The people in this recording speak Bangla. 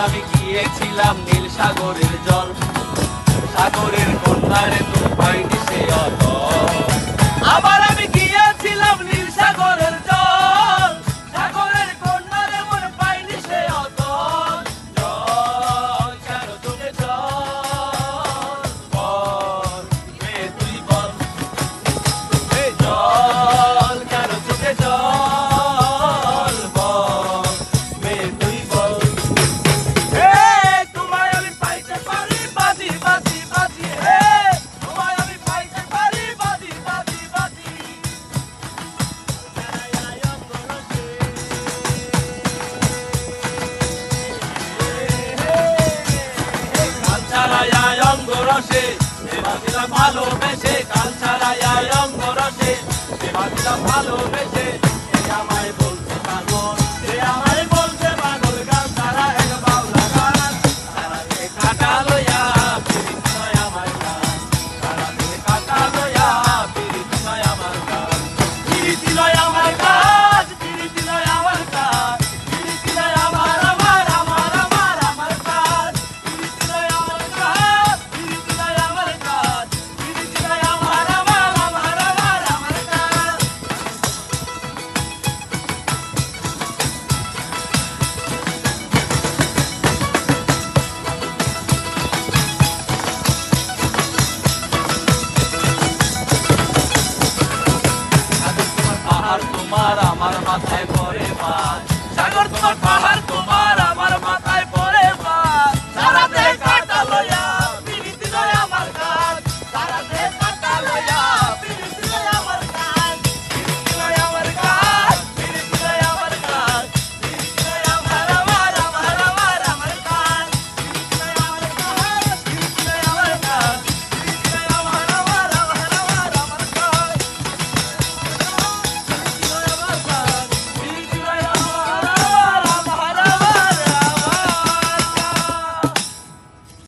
আমি গিয়েছিলাম নীল সাগরের জল, সাগরের কন্যারে তো পাইনি সে অতল। আবার আমি গিয়েছিলাম নীল সাগরের জল, সাগরের কন্যারে মন পাইনি সে অতল। জল কেন চোখে জল, বল মেয়ে তুই বল। জল কেন চোখে জল, বল মেয়ে তুই বল। তোমায় আমি পাইতে পারি বাজি বাজি বাজি, হে তোমায় আমি পাইতে পারি বাজি বাজি বাজি। কাল ছাড়াইয়া অঙ্গ রসে ভালোবেসে, কাল ছাড়াইয়া অঙ্গ রসে ভালোবেসে।